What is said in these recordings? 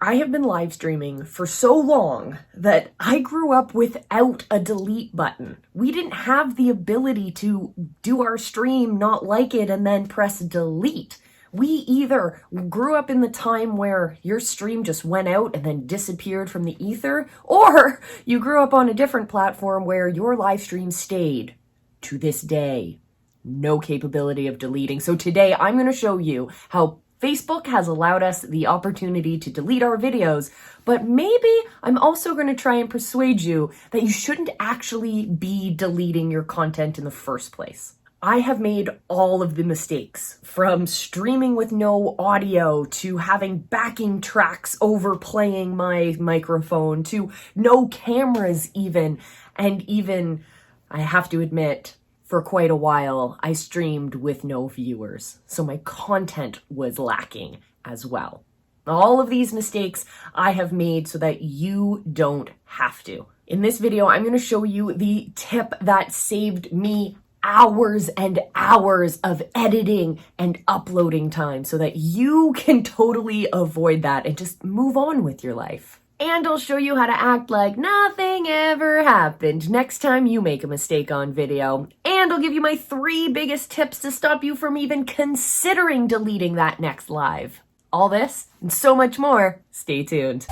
I have been live streaming for so long that I grew up without a delete button. We didn't have the ability to do our stream, not like it, and then press delete. We either grew up in the time where your stream just went out and then disappeared from the ether, or you grew up on a different platform where your live stream stayed to this day. No capability of deleting. So today I'm going to show you how Facebook has allowed us the opportunity to delete our videos, but maybe I'm also going to try and persuade you that you shouldn't actually be deleting your content in the first place. I have made all of the mistakes, from streaming with no audio to having backing tracks overplaying my microphone to no cameras even, and even, I have to admit, for quite a while, I streamed with no viewers, so my content was lacking as well. All of these mistakes I have made so that you don't have to. In this video, I'm going to show you the tip that saved me hours and hours of editing and uploading time so that you can totally avoid that and just move on with your life. And I'll show you how to act like nothing ever happened next time you make a mistake on video. And I'll give you my 3 biggest tips to stop you from even considering deleting that next live. All this and so much more. Stay tuned.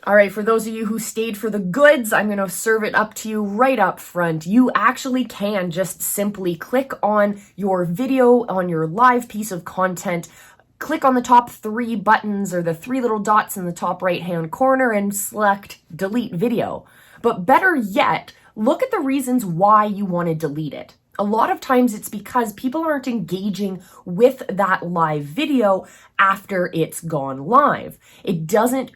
All right, for those of you who stayed for the goods, I'm going to serve it up to you right up front. You actually can just simply click on your video, on your live piece of content, click on the top 3 buttons or the 3 little dots in the top right-hand corner and select delete video. But better yet, look at the reasons why you want to delete it. A lot of times it's because people aren't engaging with that live video after it's gone live. It doesn't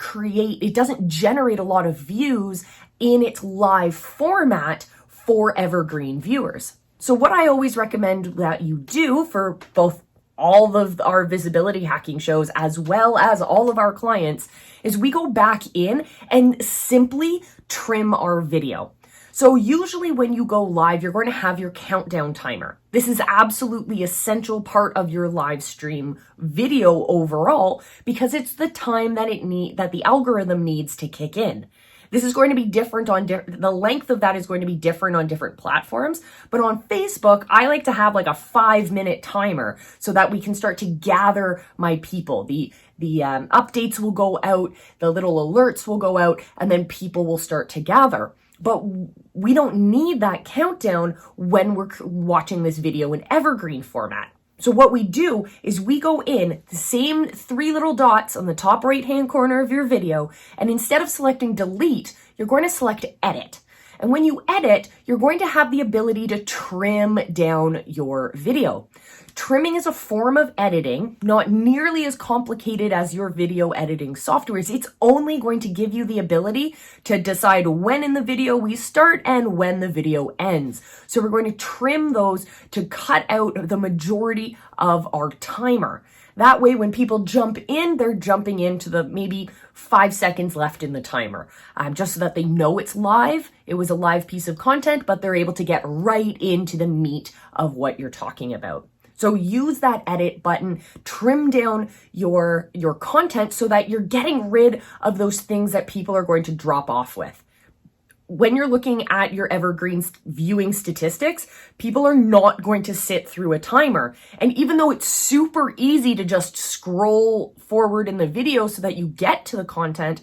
generate a lot of views in its live format for evergreen viewers. So what I always recommend that you do for both all of our visibility hacking shows as well as all of our clients is we go back in and simply trim our video. So usually when you go live, you're going to have your countdown timer. This is absolutely essential part of your live stream video overall because it's the time that that the algorithm needs to kick in. This is going to be different on the length of that is going to be different on different platforms. But on Facebook, I like to have like a 5-minute timer so that we can start to gather my people. The updates will go out, the little alerts will go out, and then people will start to gather. But we don't need that countdown when we're watching this video in evergreen format. So what we do is we go in the same 3 little dots on the top right-hand corner of your video, and instead of selecting delete, you're going to select edit. And when you edit, you're going to have the ability to trim down your video. Trimming is a form of editing, not nearly as complicated as your video editing softwares. It's only going to give you the ability to decide when in the video we start and when the video ends. So we're going to trim those to cut out the majority of our timer. That way, when people jump in, they're jumping into the maybe 5 seconds left in the timer, just so that they know it's live. It was a live piece of content, but they're able to get right into the meat of what you're talking about. So use that edit button, trim down your content so that you're getting rid of those things that people are going to drop off with. When you're looking at your evergreen viewing statistics, people are not going to sit through a timer. And even though it's super easy to just scroll forward in the video so that you get to the content,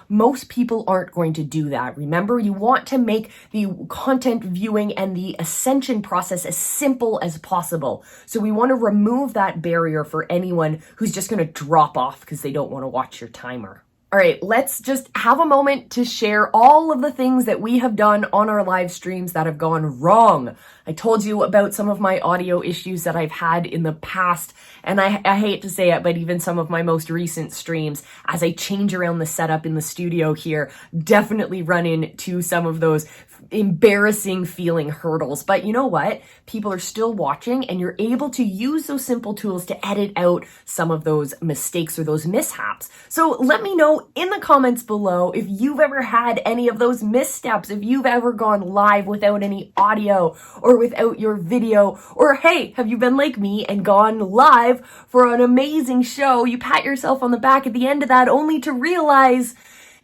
most people aren't going to do that. Remember, you want to make the content viewing and the ascension process as simple as possible. So we want to remove that barrier for anyone who's just going to drop off because they don't want to watch your timer. All right, let's just have a moment to share all of the things that we have done on our live streams that have gone wrong. I told you about some of my audio issues that I've had in the past, and I hate to say it, but even some of my most recent streams, as I change around the setup in the studio here, definitely run into some of those embarrassing feeling hurdles. But you know what? People are still watching, and you're able to use those simple tools to edit out some of those mistakes or those mishaps. So let me know in the comments below if you've ever had any of those missteps, if you've ever gone live without any audio or without your video, or hey, have you been like me and gone live for an amazing show? You pat yourself on the back at the end of that only to realize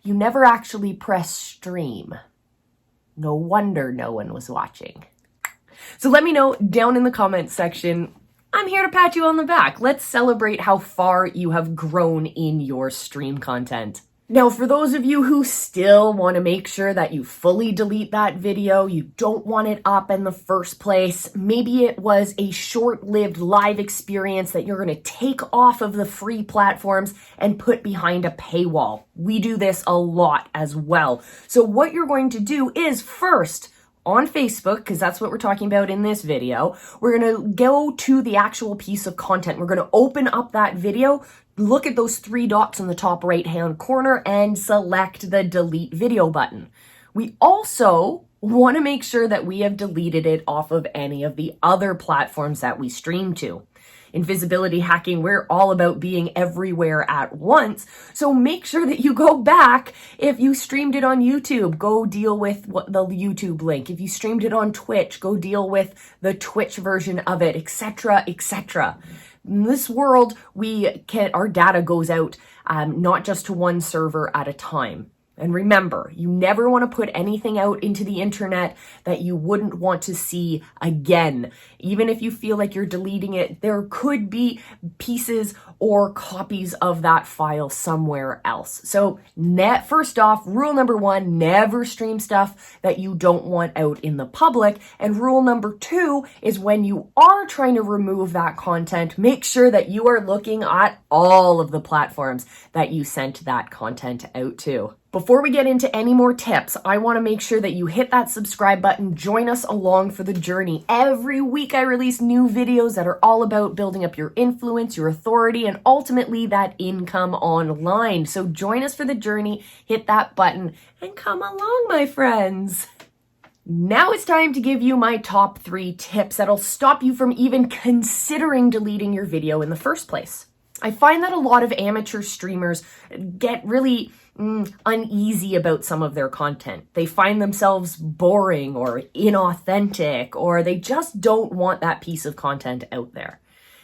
you never actually press stream. No wonder no one was watching. So let me know down in the comments section. I'm here to pat you on the back. Let's celebrate how far you have grown in your stream content. Now, for those of you who still want to make sure that you fully delete that video, you don't want it up in the first place, maybe it was a short-lived live experience that you're going to take off of the free platforms and put behind a paywall. We do this a lot as well. So what you're going to do is first, on Facebook, because that's what we're talking about in this video, we're going to go to the actual piece of content. We're going to open up that video, look at those three dots in the top right-hand corner, and select the delete video button. We also want to make sure that we have deleted it off of any of the other platforms that we stream to. In visibility hacking, we're all about being everywhere at once. So make sure that you go back. If you streamed it on YouTube, go deal with the YouTube link. If you streamed it on Twitch, go deal with the Twitch version of it, etc., etc. In this world, our data goes out not just to one server at a time. And remember, you never want to put anything out into the internet that you wouldn't want to see again. Even if you feel like you're deleting it, there could be pieces or copies of that file somewhere else. So first off, rule number one, never stream stuff that you don't want out in the public. And rule number two is when you are trying to remove that content, make sure that you are looking at all of the platforms that you sent that content out to. Before we get into any more tips, I want to make sure that you hit that subscribe button, join us along for the journey. Every week I release new videos that are all about building up your influence, your authority, and ultimately that income online. So join us for the journey, hit that button, and come along, my friends. Now it's time to give you my top 3 tips that'll stop you from even considering deleting your video in the first place. I find that a lot of amateur streamers get really uneasy about some of their content. They find themselves boring or inauthentic, or they just don't want that piece of content out there.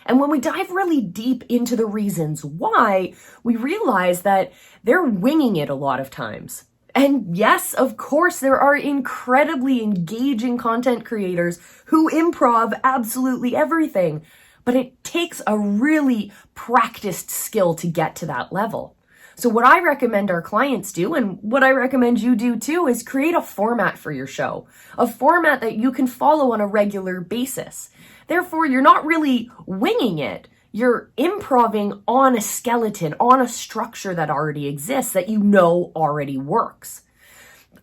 And when we dive really deep into the reasons why, we realize that they're winging it a lot of times. And yes, of course, there are incredibly engaging content creators who improv absolutely everything, but it takes a really practiced skill to get to that level. So what I recommend our clients do, and what I recommend you do too, is create a format for your show. A format that you can follow on a regular basis. Therefore, you're not really winging it. You're improving on a skeleton, on a structure that already exists, that you know already works.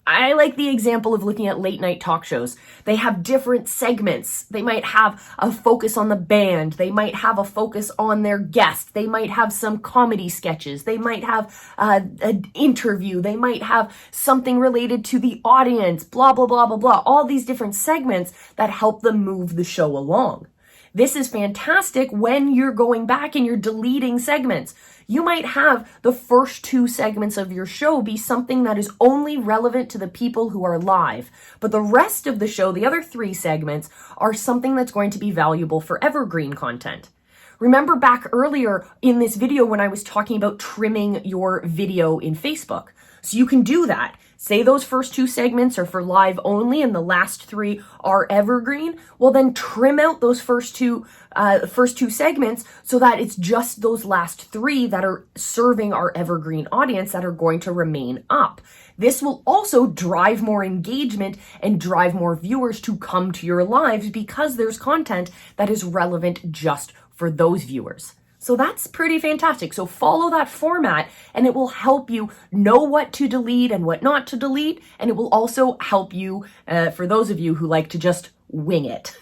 I like the example of looking at late night talk shows. They have different segments. They might have a focus on the band. They might have a focus on their guest. They might have some comedy sketches. They might have an interview. They might have something related to the audience, blah, blah, blah, blah, blah. All these different segments that help them move the show along. This is fantastic when you're going back and you're deleting segments. You might have the first 2 segments of your show be something that is only relevant to the people who are live. But the rest of the show, the other 3 segments, are something that's going to be valuable for evergreen content. Remember back earlier in this video when I was talking about trimming your video in Facebook. So you can do that. Say those first 2 segments are for live only and the last 3 are evergreen. Well, then trim out those first two segments so that it's just those last 3 that are serving our evergreen audience that are going to remain up. This will also drive more engagement and drive more viewers to come to your lives because there's content that is relevant just for those viewers. So that's pretty fantastic. So follow that format and it will help you know what to delete and what not to delete. And it will also help you, for those of you who like to just wing it.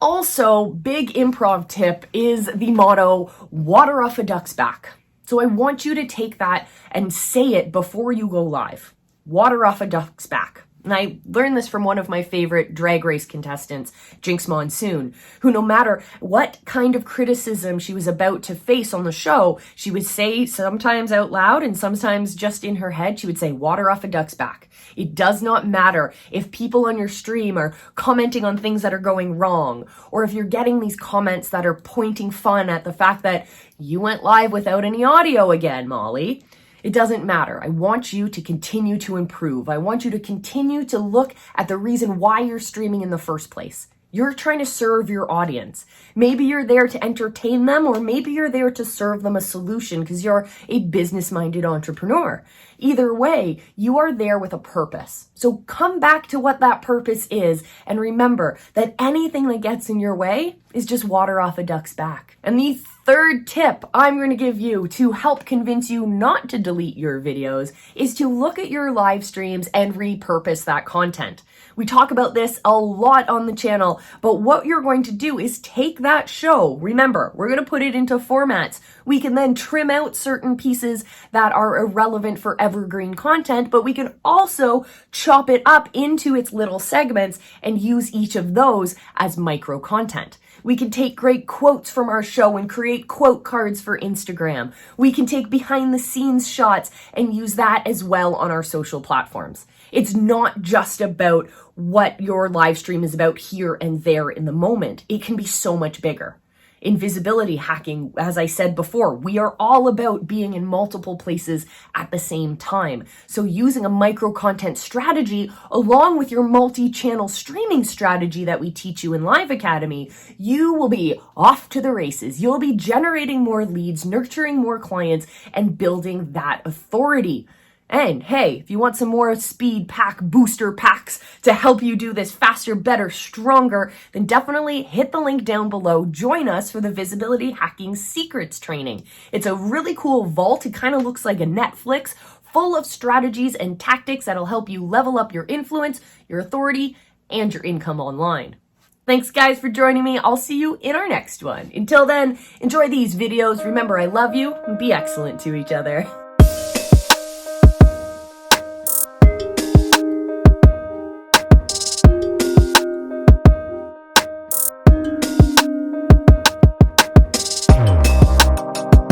Also, big improv tip is the motto, water off a duck's back. So I want you to take that and say it before you go live. Water off a duck's back. And I learned this from one of my favorite Drag Race contestants, Jinx Monsoon, who no matter what kind of criticism she was about to face on the show, she would say sometimes out loud and sometimes just in her head, she would say, water off a duck's back. It does not matter if people on your stream are commenting on things that are going wrong, or if you're getting these comments that are pointing fun at the fact that you went live without any audio again, Molly. It doesn't matter. I want you to continue to improve. I want you to continue to look at the reason why you're streaming in the first place. You're trying to serve your audience. Maybe you're there to entertain them, or maybe you're there to serve them a solution because you're a business-minded entrepreneur. Either way, you are there with a purpose. So come back to what that purpose is and remember that anything that gets in your way is just water off a duck's back. And the third tip I'm going to give you to help convince you not to delete your videos is to look at your live streams and repurpose that content. We talk about this a lot on the channel, but what you're going to do is take that show. Remember, we're going to put it into formats. We can then trim out certain pieces that are irrelevant for evergreen content, but we can also chop it up into its little segments and use each of those as micro content. We can take great quotes from our show and create quote cards for Instagram. We can take behind the scenes shots and use that as well on our social platforms. It's not just about what your live stream is about here and there in the moment. It can be so much bigger. In visibility hacking, as I said before, we are all about being in multiple places at the same time. So using a micro content strategy along with your multi-channel streaming strategy that we teach you in Live Academy, you will be off to the races. You'll be generating more leads, nurturing more clients, and building that authority. And hey, if you want some more speed pack booster packs to help you do this faster, better, stronger, then definitely hit the link down below. Join us for the Visibility Hacking Secrets training. It's a really cool vault. It kind of looks like a Netflix full of strategies and tactics that'll help you level up your influence, your authority, and your income online. Thanks guys for joining me. I'll see you in our next one. Until then, enjoy these videos. Remember, I love you and be excellent to each other.